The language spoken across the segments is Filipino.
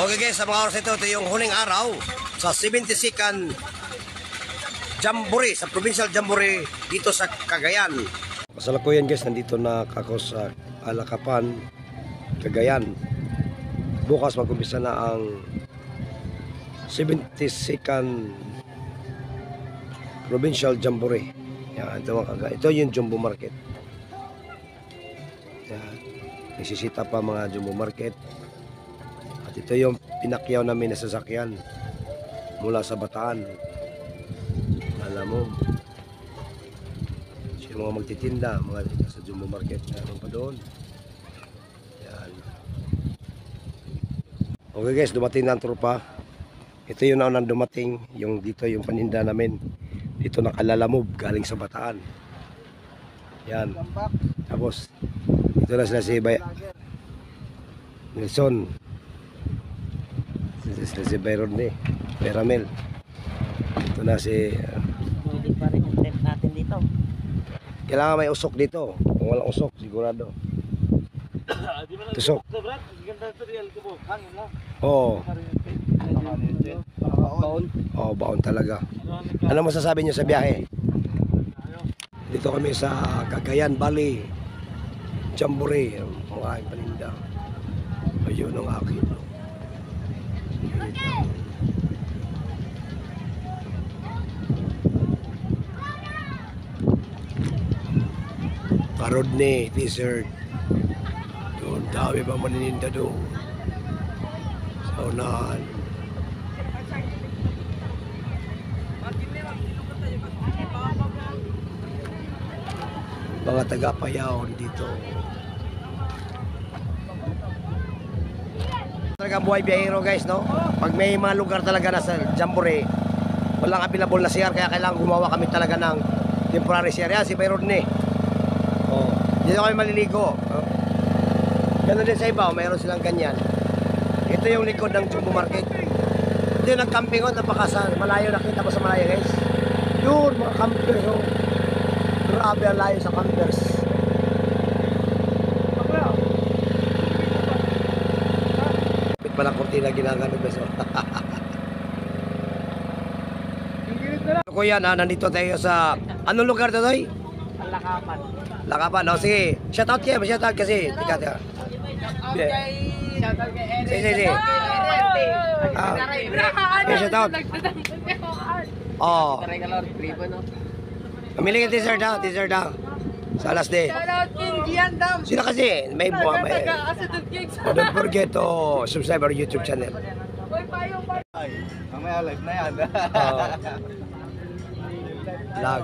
Okay guys, sa mga oras ito yung huling araw sa 72nd Jamboree, sa Provincial Jamboree dito sa Cagayan. Kasalukuyan guys, nandito na ako sa Alakapan, Cagayan. Bukas mag-umpisa na ang 72nd Provincial Jamboree. Yan, ito yung Jumbo Market. Yan, nagsisita pa mga Jumbo Market. At ito yung pinakyaw namin na sasakyan mula sa Bataan. Alam mo, yung mga magtitinda, mga sa Jumbo Market, meron pa doon. Yan. Okay guys, dumating na ang tropa. Ito yung naunang dumating, yung dito yung paninda namin. Dito nakalalamove galing sa Bataan. Yan. Tapos, ito na sila si Nelson. Sila si Byron ni Peramel. Ito na si hindi pa rin yung tent natin dito. kailangan may usok dito. Kung walang usok, sigurado tusok. Oo. Oo, baon talaga. Ano masasabi nyo sa biyahe? Dito kami sa Cagayan Valley Jamboree. Mga aking paninda. Ayun ang akin. Karodne, t-shirt. Doon, dami pa manininda doon. Sa unahan. Mga taga-Payaw dito. Talagang buhay biyahero guys, no? Pag may mga lugar talaga na sa Jamboree, walang available na CR, kaya kailangan gumawa kami talaga ng temporary CR. Yan, si Byron ni. Oh, dito kami maliligo. Oh. Ganun din sa iba, mayroon silang ganyan. Ito yung likod ng Jumbo Market. Ito yung nag-camping, oh, napakasa malayo. Nakita mo sa malayo guys. Yun, mga campers, oh. Grabe ang layo sa campers. Bit pa lang kurtina ginagano guys. Kuya, nandito tayo sa anong lugar to, Toy? Lakapan. Lakapan, no? Sige, shoutout kayo, shoutout kasi. Tika. Sige. Shoutout. Oh. Pamili ka t-shirt daw. Sa alas de. Shoutout King Gian Dam. Sila kasi, may buha, may. Taga-Asadud Don't forget to subscribe our YouTube channel. Hoy, payo. Mamaya live na yan. Vlog.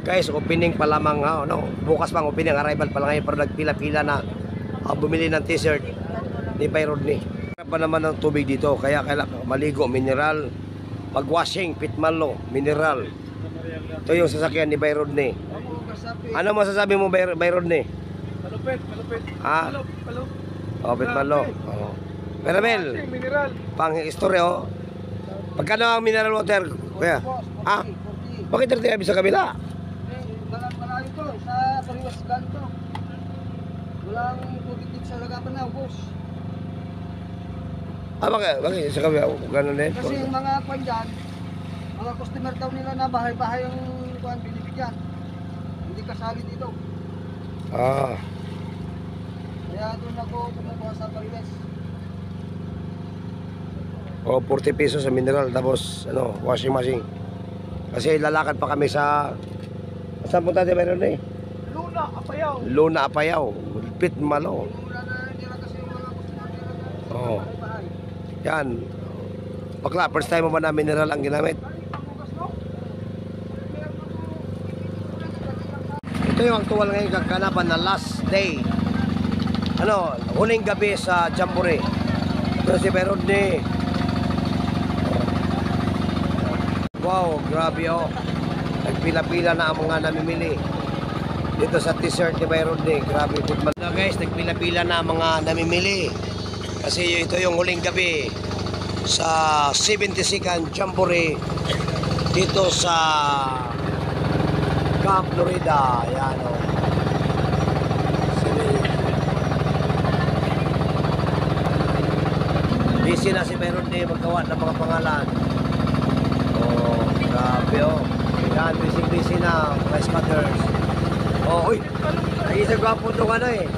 Guys, opening pa lamang ha, no? Bukas pang opening, arrival pa lang ngayon, pero nagpila-pila na bumili ng t-shirt ni Byron ni. Pa naman ng tubig dito, kaya kailangan maligo, mineral, mag-washing, pitmalo, mineral. Ito yung sasakyan ni Byron ni. Ano masasabi mo, Byron ni? Palupit. Ha? Palup. Oh, pitmalo. Oh. Peramel, Mineral. pang istorya, oh. Pagkano ang mineral water, kuya? Ha? Bakit 30 sa kabila? Malayo to, sa Pariwas ganito. Walang tubig dito sa Lagapan na, boss. Bakit sa kabila? Ganun din? Kasi yung mga kwan dyan, mga customer daw nila na bahay-bahay yung kwan binibigyan. Hindi kasali dito. Ah. Kaya doon ako kumukuha sa Pariwas. O 40 pesos sa mineral, tapos washing machine. Kasi lalakad pa kami sa saan punta tayo meron eh? Luna Apayaw. Pitmalo. Wala na nila kasi yung mga customer nila na Oo. bahay-bahay. Yan. Bakla, first time mo ba na mineral ang ginamit? Ito yung aktual ngayon kaganapan na last day. Huling gabi sa Jamboree. Ito si Byron ni. Wow, grabe oh. Nagpila-pila na ang mga namimili dito sa t-shirt ni Byron ni. Grabe na guys, nagpila-pila na ang mga namimili. Kasi ito yung huling gabi sa 72nd Jamboree dito sa Camp Florida. Yan o. Busy na si Meron din maggawa ng mga pangalan. Oh, grabe oh. Yan, busy na mga scatters. Oh, uy. Nag-isang gwapo itong ano eh.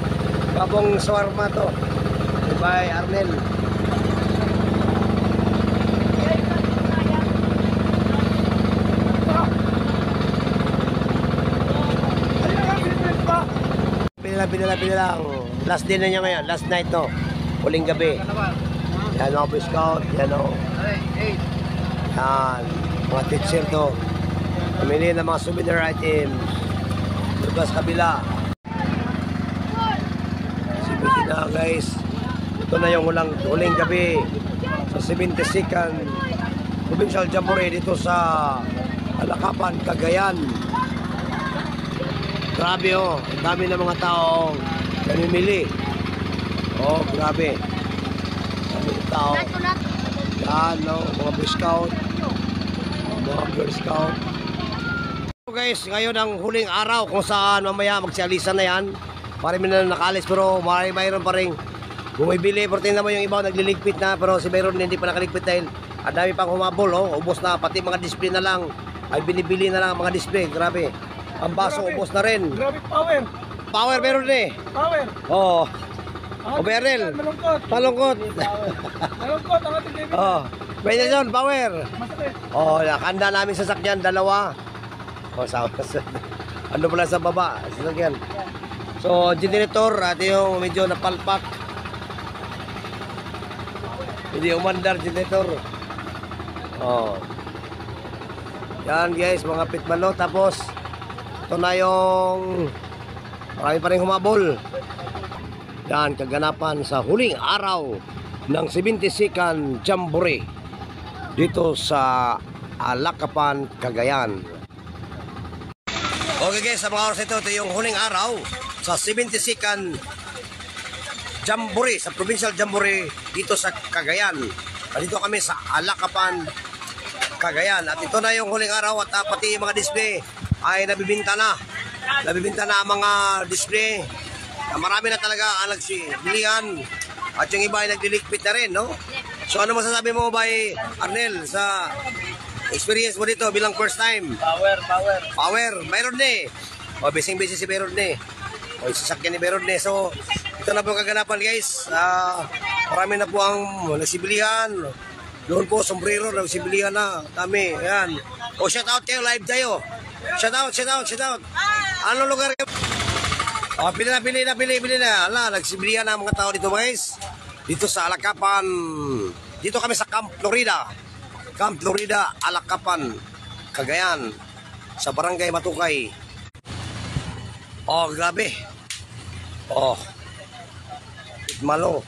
Gwapong swarma to. By Arnel. Pinilang. Last day na niya ngayon. Last night to. Huling gabi. Yan mga Boy Scout. Yan o. Yan. Mga teacher to. Pamili ng mga souvenir items. Lugas kabila. Sipin na guys. Ito na yung huling gabi. Sa 72nd Provincial Jamboree dito sa Alakapan, Cagayan. Grabe oh. Ang dami ng mga tao namimili. Oh, grabe. Dami ng tao. Yan, no? Mga Boy Scout. Mga Girl Scout. So guys, ngayon ang huling araw kung saan mamaya magsialisan na yan. Marami na nakalis pero mayroon pa rin bumibili. Pero tingnan mo yung iba nagliligpit na pero si Mayroon hindi pa nakaligpit dahil ang dami pang humabol. Oh. Ubos na pati mga display na lang. Ay binibili na lang mga display. Grabe. Ang baso ubos na rin. Grabe power. Power meron eh. Power. Oo. O Bernel. Malungkot. Malungkot. Malungkot ang ating David. Oh. Pwede yun, power. Masakit. Oh, nakanda namin sasakyan, dalawa. Oh, sama. Ano pala sa baba, sasakyan. So, generator, at yung medyo napalpak. Hindi umandar, generator. Oh. Yan guys, mga pitmano. Tapos, ito na yung marami pa rin humabol. Yan, kaganapan sa huling araw ng 72nd Jamboree dito sa Alakapan, Cagayan. Okay guys, sa mga oras ito yung huling araw sa 72nd Jamboree, sa Provincial Jamboree dito sa Cagayan. Dito kami sa Alakapan, Cagayan. At ito na yung huling araw at pati mga display ay nabibinta na. Nabibinta na ang mga display. Marami na talaga ang nagsibilihan at yung iba ay nagliligpit na rin, no? So ano masasabi mo ba Arnel sa experience mo dito bilang first time? Power, Mayroon eh. O busy si Mayroon eh. O sasakyan ni Mayroon eh. So ito na po kaganapan guys. Marami na po ang nagsibilihan. Doon po sombrero nagsibilihan na. Dami, yan. O shout out kayo, live tayo. Shout out. Anong lugar kayo? Oh, pili na. Ala, nagsibilihan na ang mga tao dito, guys. Dito sa Alakapan. Dito kami sa Camp Florida. Camp Florida, Alakapan, Cagayan. Sa Barangay Matukay. Oh, grabe. Oh. Malo.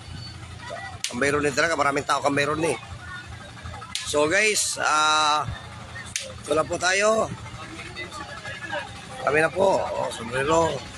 Kambayron din talaga. Maraming tao kambayron eh. So, guys, ito na po tayo. Kami na po. Oh, sombrero.